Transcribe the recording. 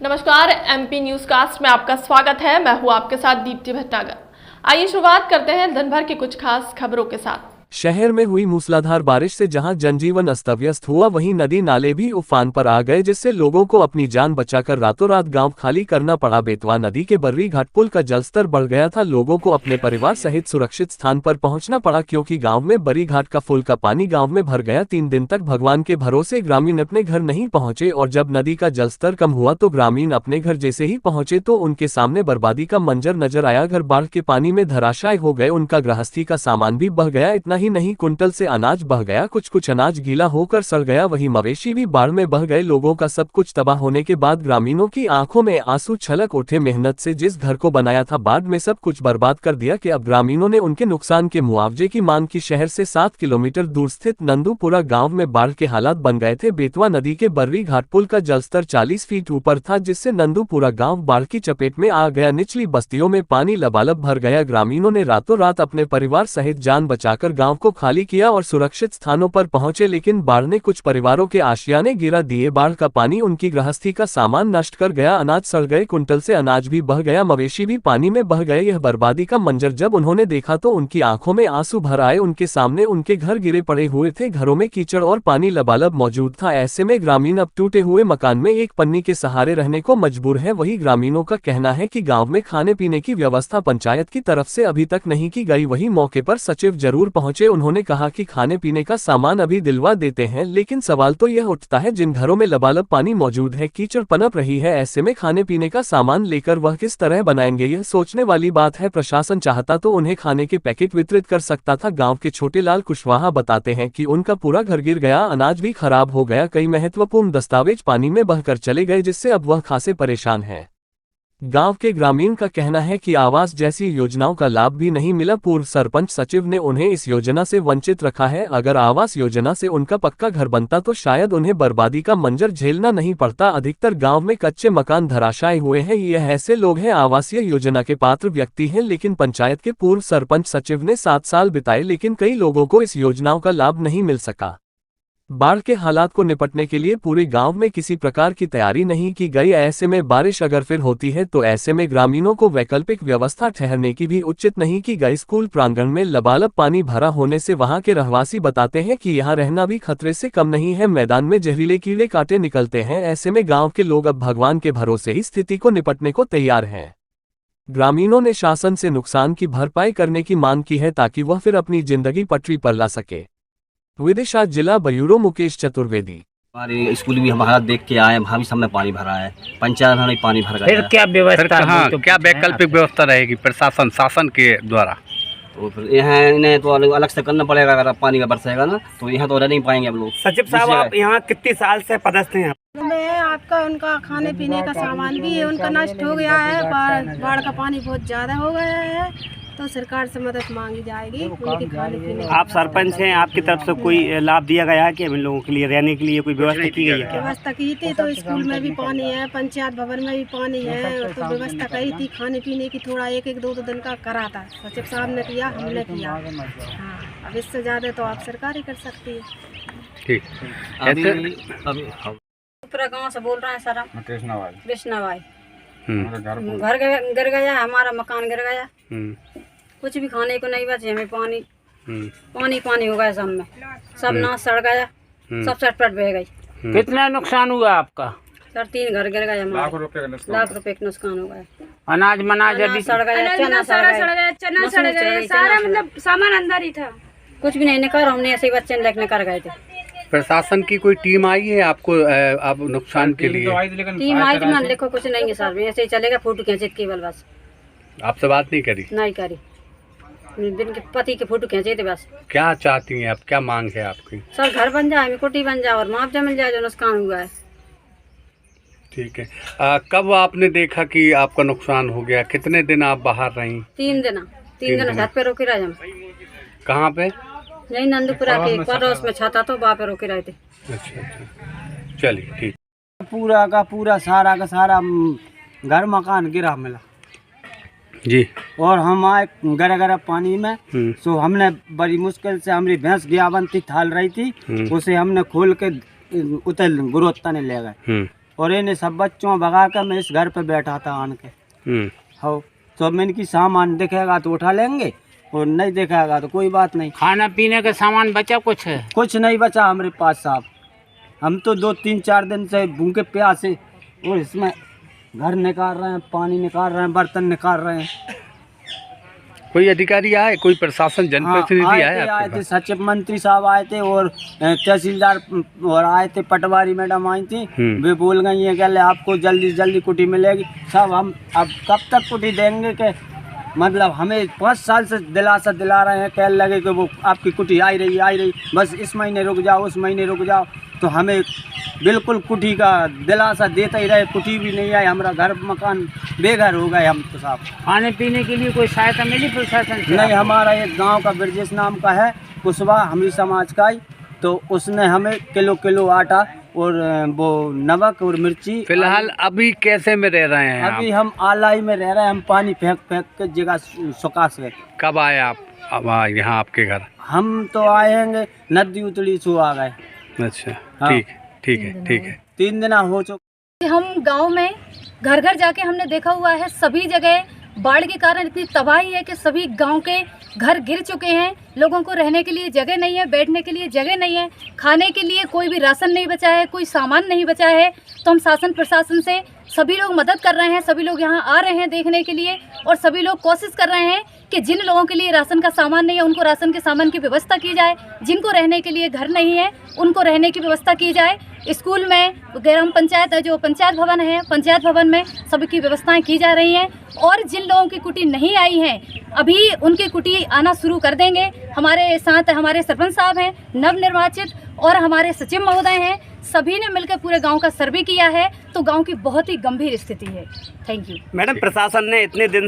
नमस्कार, MP news cast में आपका स्वागत है। मैं हूं आपके साथ दीप्ति भटनागर। आइए शुरुआत करते हैं दिन भर की कुछ खास खबरों के साथ। शहर में हुई मूसलाधार बारिश से जहां जनजीवन अस्त व्यस्त हुआ, वहीं नदी नाले भी उफान पर आ गए, जिससे लोगों को अपनी जान बचाकर रातों रात गांव खाली करना पड़ा। बेतवा नदी के बर्री घाट पुल का जलस्तर बढ़ गया था। लोगों को अपने परिवार सहित सुरक्षित स्थान पर पहुंचना पड़ा, क्योंकि गांव में बर्री घाट का पुल का पानी गांव में भर गया। 3 दिन तक भगवान के भरोसे ग्रामीण अपने घर नहीं पहुंचे, और जब नदी का जलस्तर कम हुआ तो ग्रामीण अपने घर जैसे ही पहुंचे तो उनके सामने बर्बादी का मंजर नजर आया। घर बाढ़ के पानी में धराशायी हो गए, उनका गृहस्थी का सामान भी बह गया। इतना ही नहीं, कुंटल से अनाज बह गया, कुछ अनाज गीला होकर सड़ गया, वही मवेशी भी बाढ़ में बह गए। लोगों का सब कुछ तबाह होने के बाद ग्रामीणों की आंखों में आंसू छलक उठे। मेहनत से जिस घर को बनाया था, बाढ़ में सब कुछ बर्बाद कर दिया। कि अब ग्रामीणों ने उनके नुकसान के मुआवजे की मांग की। शहर से 7 किलोमीटर दूर स्थित नंदूपुरा गांव में बाढ़ के हालात बन गए थे। बेतवा नदी के बर्री घाट पुल का जलस्तर 40 फीट ऊपर था, जिससे नंदूपुरा गांव बाढ़ की चपेट में आ गया। निचली बस्तियों में पानी लबालब भर गया। ग्रामीणों ने रातों रात अपने परिवार सहित जान बचाकर गांव को खाली किया और सुरक्षित स्थानों पर पहुंचे, लेकिन बाढ़ ने कुछ परिवारों के आशियाने गिरा दिए। बाढ़ का पानी उनकी गृहस्थी का सामान नष्ट कर गया। अनाज सड़ गए, कुंटल से अनाज भी बह गया, मवेशी भी पानी में बह गए। यह बर्बादी का मंजर जब उन्होंने देखा तो उनकी आंखों में आंसू भर आए। उनके सामने उनके घर गिरे पड़े हुए थे, घरों में कीचड़ और पानी लबालब मौजूद था। ऐसे में ग्रामीण अब टूटे हुए मकान में एक पन्नी के सहारे रहने को मजबूर है। वही ग्रामीणों का कहना है कि गाँव में खाने पीने की व्यवस्था पंचायत की तरफ से अभी तक नहीं की गई। वही मौके पर सचिव जरूर पहुंचे। उन्होंने कहा कि खाने पीने का सामान अभी दिलवा देते हैं, लेकिन सवाल तो यह उठता है, जिन घरों में लबालब पानी मौजूद है, कीचड़ पनप रही है, ऐसे में खाने पीने का सामान लेकर वह किस तरह बनाएंगे? यह सोचने वाली बात है। प्रशासन चाहता तो उन्हें खाने के पैकेट वितरित कर सकता था। गांव के छोटे लाल कुशवाहा बताते हैं कि उनका पूरा घर गिर गया, अनाज भी खराब हो गया, कई महत्वपूर्ण दस्तावेज पानी में बहकर चले गए, जिससे अब वह खासे परेशान है। गांव के ग्रामीण का कहना है कि आवास जैसी योजनाओं का लाभ भी नहीं मिला। पूर्व सरपंच सचिव ने उन्हें इस योजना से वंचित रखा है। अगर आवास योजना से उनका पक्का घर बनता तो शायद उन्हें बर्बादी का मंजर झेलना नहीं पड़ता। अधिकतर गांव में कच्चे मकान धराशायी हुए हैं। यह ऐसे लोग हैं आवासीय योजना के पात्र व्यक्ति हैं, लेकिन पंचायत के पूर्व सरपंच सचिव ने 7 साल बिताए, लेकिन कई लोगों को इस योजनाओं का लाभ नहीं मिल सका। बाढ़ के हालात को निपटने के लिए पूरे गांव में किसी प्रकार की तैयारी नहीं की गई। ऐसे में बारिश अगर फिर होती है तो ऐसे में ग्रामीणों को वैकल्पिक व्यवस्था ठहरने की भी उचित नहीं की गई। स्कूल प्रांगण में लबालब पानी भरा होने से वहां के रहवासी बताते हैं कि यहां रहना भी खतरे से कम नहीं है। मैदान में जहरीले कीड़े कांटे निकलते हैं। ऐसे में गाँव के लोग अब भगवान के भरोसे ही स्थिति को निपटने को तैयार हैं। ग्रामीणों ने शासन से नुकसान की भरपाई करने की मांग की है, ताकि वह फिर अपनी जिंदगी पटरी पर ला सके। विदिशा जिला ब्यूरो मुकेश चतुर्वेदी। हमारे स्कूल भी हम हालत देख के आए, वहाँ भी सामने पानी भरा है, पंचायत में पानी भर गया। फिर क्या व्यवस्था, हाँ, तो क्या वैकल्पिक व्यवस्था रहेगी प्रशासन शासन के द्वारा? तो फिर यहाँ इन्हें तो अलग से करना पड़ेगा। अगर पानी का बरसेगा ना तो यहाँ तो रह नहीं पाएंगे हम लोग। सचिव साहब, आप यहाँ कितने साल से पदस्थ हैं? में आपका उनका खाने पीने का सामान भी है, उनका नष्ट हो गया है। बाढ़ का पानी बहुत ज़्यादा हो गया है, तो सरकार से मदद मांगी जाएगी उनके खाने पीने। आप सरपंच हैं, आपकी तरफ से कोई लाभ दिया गया है कि हम लोगों के लिए रहने के लिए कोई व्यवस्था की गई है? व्यवस्था की थी, तो स्कूल में भी पानी है, पंचायत भवन में भी पानी है, तो व्यवस्था करी थी खाने पीने की। थोड़ा 1-2 दिन का करा था, सचिव साहब ने किया, हमने किया। हाँ, अब इससे ज़्यादा तो आप सरकार ही कर सकती है। ठीक। पूरा गांव से बोल रहे हैं सर, हम कृष्णा भाई। घर गिर गया, हमारा मकान गिर गया, कुछ भी खाने को नहीं बचे। हमें पानी हो गया, सब में सब नाश सड़ गया, सब चटपट बह गई। कितना नुकसान हुआ आपका? सर 3 घर गिर गए, लाख रुपए का नुकसान हो गया। अनाज मनाज अनाज सड़ गया, चना सड़ गया, सारा मतलब सामान अंदर ही था, कुछ भी नहीं निकल। हमने ऐसे ही बच्चे लेकर कर गए थे। प्रशासन की कोई टीम आई है आपको आप नुकसान के लिए? टीम आई थी, मैंने लिखो कुछ नहीं है सर, ऐसे ही चलेगा, फोटो खींचे केवल बस। आपसे बात नहीं करी? नहीं करी, दिन के पति के फोटो खींचे थे बस। क्या चाहती हैं आप, क्या मांग है आपकी? सर घर बन जाए, कुटी बन जाए और मुआवजा मिल जाए जो नुकसान हुआ है। ठीक है। कब आपने देखा कि आपका नुकसान हो गया? कितने दिन आप बाहर रही? 3 दिन छत पे रोके रहे हम। कहाँ पे? यही नंदपुरा के पड़ोस में छत था, तो वहाँ पे रोके रहे थे। अच्छा, चलिए ठीक। पूरा का पूरा सारा का सारा घर मकान गिरा मिला जी। और हम आए गरा पानी में, सो हमने बड़ी मुश्किल से, हमारी भैंस गियावन थी, थाल रही थी, उसे हमने खोल के उतर गुरोत्ता ने ले गए। और इन्हें सब बच्चों भगा कर मैं इस घर पे बैठा था आन के। हो तो अब इनकी सामान दिखेगा तो उठा लेंगे और नहीं दिखेगा तो कोई बात नहीं। खाना पीने का सामान बचा कुछ है? कुछ नहीं बचा हमारे पास साहब। हम तो 2-3-4 दिन से भूखे प्यासे और इसमें घर निकाल रहे हैं, पानी निकाल रहे हैं, बर्तन निकाल रहे हैं। कोई अधिकारी आए, कोई प्रशासन जनप्रतिनिधि आए थे, सचिव मंत्री साहब आए थे और तहसीलदार और आए थे, पटवारी मैडम आई थी। वे बोल गई है कि आपको जल्दी से जल्दी कुटी मिलेगी। साहब हम अब कब तक कुटी देंगे कि मतलब हमें 5 साल से दिलासा दिला रहे हैं, कह लगे कि वो आपकी कुटी आई रही, बस इस महीने रुक जाओ, उस महीने रुक जाओ। तो हमें बिल्कुल कुटी का दिलासा देते ही रहे, कुटी भी नहीं आई। हमारा घर मकान बेघर हो गए हम तो साहब। खाने पीने के लिए कोई सहायता मिली प्रशासन से? नहीं, हमारा एक गांव का ब्रजेश नाम का है, कुशवा हमारी समाज का ही, तो उसने हमें किलो आटा और वो नमक और मिर्ची। फिलहाल अभी कैसे में रह रहे हैं? अभी हम आलाई में रह रहे हैं, हम पानी फेंक के जगह सुखा से। कब आए आप अब यहाँ आपके घर? हम तो आएंगे नदी उतली सो आ गए। अच्छा, हाँ। ठीक है। 3 दिन हो चुके। हम गांव में घर घर जाके हमने देखा हुआ है, सभी जगह बाढ़ के कारण इतनी तबाही है कि सभी गांव के घर गिर चुके हैं। लोगों को रहने के लिए जगह नहीं है, बैठने के लिए जगह नहीं है, खाने के लिए कोई भी राशन नहीं बचा है, कोई सामान नहीं बचा है। तो हम शासन प्रशासन से सभी लोग मदद कर रहे हैं, सभी लोग यहाँ आ रहे हैं देखने के लिए और सभी लोग कोशिश कर रहे हैं कि जिन लोगों के लिए राशन का सामान नहीं है उनको राशन के सामान की व्यवस्था की जाए, जिनको रहने के लिए घर नहीं है उनको रहने की व्यवस्था की जाए। स्कूल में ग्राम पंचायत है, जो पंचायत भवन है, पंचायत भवन में सभी की व्यवस्थाएं की जा रही हैं। और जिन लोगों की कुटी नहीं आई है अभी उनकी कुटी आना शुरू कर देंगे। हमारे साथ हमारे सरपंच साहब हैं नवनिर्वाचित और हमारे सचिव महोदय हैं, सभी ने मिलकर पूरे गांव का सर्वे किया है। तो गांव की बहुत ही गंभीर स्थिति है। Thank you. मैडम, प्रशासन ने इतने दिन